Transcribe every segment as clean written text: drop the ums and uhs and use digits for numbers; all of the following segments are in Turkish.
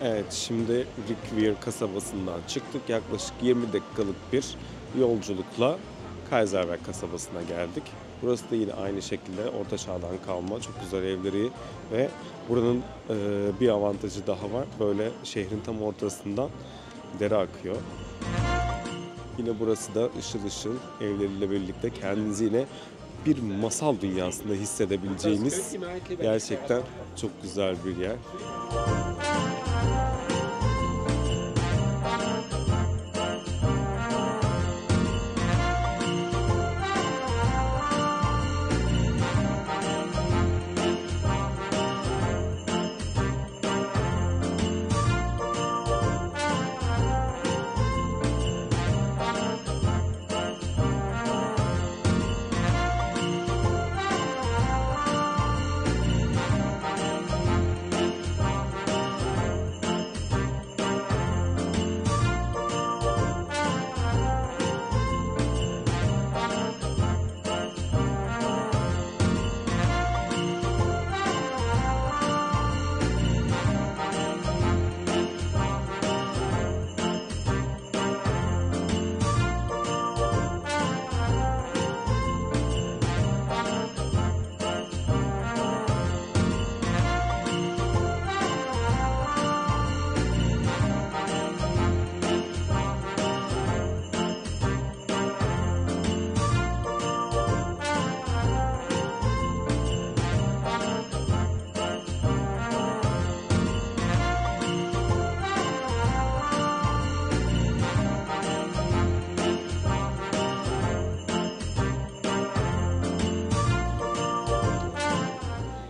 Evet, şimdi Riquewihr kasabasından çıktık. Yaklaşık 20 dakikalık bir yolculukla Kaiserberg kasabasına geldik. Burası da yine aynı şekilde Orta Çağ'dan kalma çok güzel evleri ve buranın bir avantajı daha var. Böyle şehrin tam ortasından dere akıyor. Yine burası da ışıl ışıl evleriyle birlikte kendinizi yine bir masal dünyasında hissedebileceğiniz gerçekten çok güzel bir yer.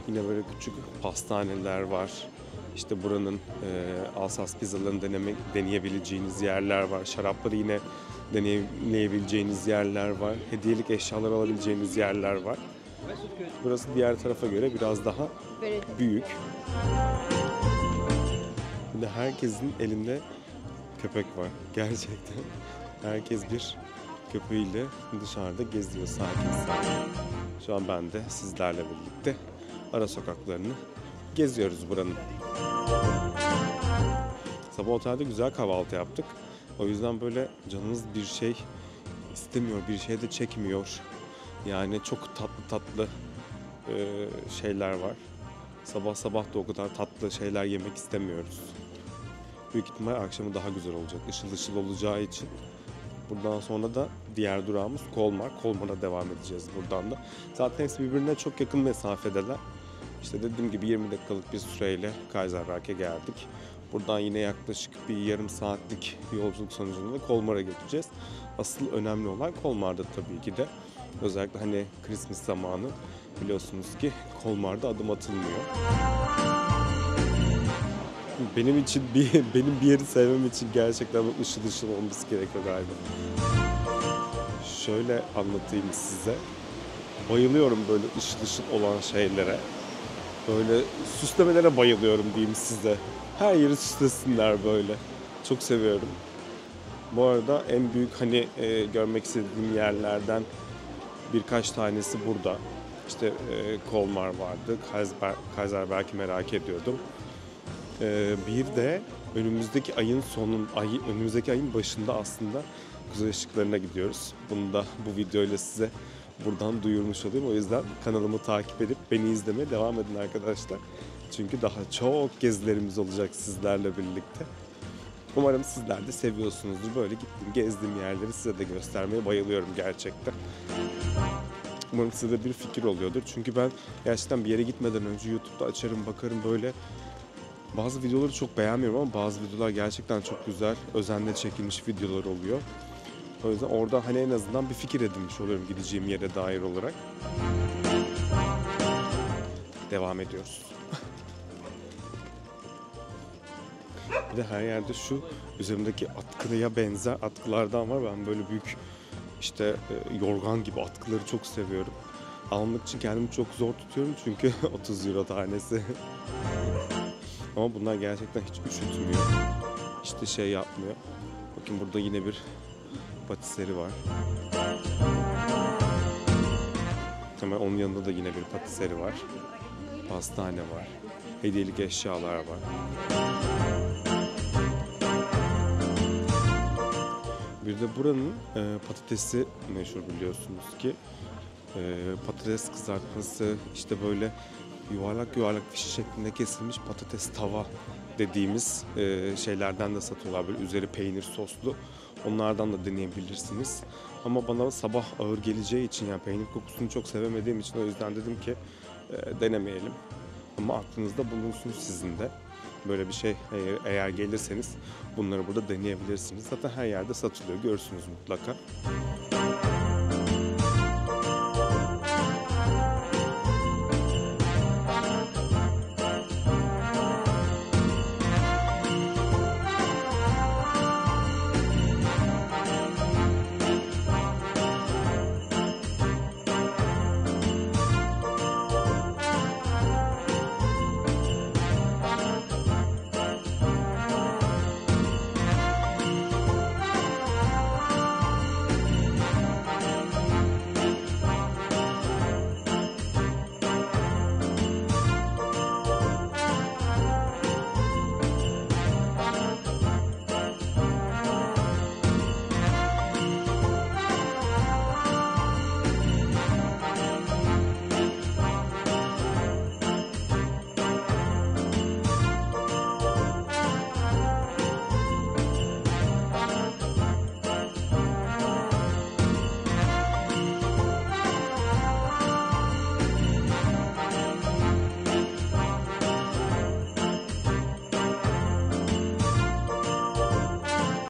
Yine böyle küçük pastaneler var. İşte buranın Alsas pizzalarını deneyebileceğiniz yerler var. Şarapları yine deneyimleyebileceğiniz yerler var. Hediyelik eşyalar alabileceğiniz yerler var. Burası diğer tarafa göre biraz daha büyük. Bir de herkesin elinde köpek var. Gerçekten herkes bir köpeğiyle dışarıda geziyor sakin sakin. Şu an ben de sizlerle birlikte ara sokaklarını geziyoruz buranın. Sabah otelde güzel kahvaltı yaptık. O yüzden böyle canımız bir şey istemiyor, bir şey de çekmiyor. Yani çok tatlı tatlı şeyler var. Sabah sabah da o kadar tatlı şeyler yemek istemiyoruz. Büyük ihtimal akşamı daha güzel olacak. Işıl ışıl olacağı için. Buradan sonra da diğer durağımız Kolmar. Kolmar'a devam edeceğiz buradan da. Zaten hepsi birbirine çok yakın mesafedeler. İşte dediğim gibi 20 dakikalık bir süreyle Kaiserberg'e geldik. Buradan yine yaklaşık bir yarım saatlik yolculuk sonucunda da Kolmar'a götüreceğiz. Asıl önemli olan Kolmar'da tabii ki de. Özellikle hani Christmas zamanı biliyorsunuz ki Kolmar'da adım atılmıyor. Benim için benim bir yeri sevmem için gerçekten ışıl ışıl olması gerekiyor galiba. Şöyle anlatayım size. Bayılıyorum böyle ışıl ışıl olan şeylere. Böyle süslemelere bayılıyorum diyeyim size. Her yeri süslesinler böyle. Çok seviyorum. Bu arada en büyük hani görmek istediğim yerlerden birkaç tanesi burada. İşte Kolmar vardı. Kaiserberg'i merak ediyordum. Bir de önümüzdeki ayın başında aslında kuzey ışıklarına gidiyoruz. Bunu da bu videoyla size buradan duyurmuş olayım. O yüzden kanalımı takip edip beni izlemeye devam edin arkadaşlar. Çünkü daha çok gezilerimiz olacak sizlerle birlikte. Umarım sizler de seviyorsunuzdur. Böyle gittiğim, gezdiğim yerleri size de göstermeye bayılıyorum gerçekten. Umarım size de bir fikir oluyordur. Çünkü ben gerçekten bir yere gitmeden önce YouTube'da açarım, bakarım böyle. Bazı videoları çok beğenmiyorum ama bazı videolar gerçekten çok güzel, özenle çekilmiş videolar oluyor. O yüzden orada hani en azından bir fikir edinmiş oluyorum gideceğim yere dair olarak. Devam ediyoruz. Bir de her yerde şu üzerimdeki atkıya benzer atkılardan var. Ben böyle büyük işte yorgan gibi atkıları çok seviyorum. Almak için kendimi çok zor tutuyorum çünkü 30 euro tanesi. Ama bunlar gerçekten hiç üşütmüyor. İşte şey yapmıyor. Bakın burada yine bir patiseri var. Hemen onun yanında da yine bir patiseri var. Pastane var. Hediyelik eşyalar var. Bir de buranın patatesi meşhur biliyorsunuz ki. Patates kızartması, işte böyle yuvarlak yuvarlak fişi şeklinde kesilmiş patates tava dediğimiz şeylerden de satıyorlar. Böyle üzeri peynir soslu. Onlardan da deneyebilirsiniz. Ama bana sabah ağır geleceği için, yani peynir kokusunu çok sevemediğim için, o yüzden dedim ki denemeyelim. Ama aklınızda bulunsun sizin de. Böyle bir şey eğer gelirseniz bunları burada deneyebilirsiniz. Zaten her yerde satılıyor, görürsünüz mutlaka.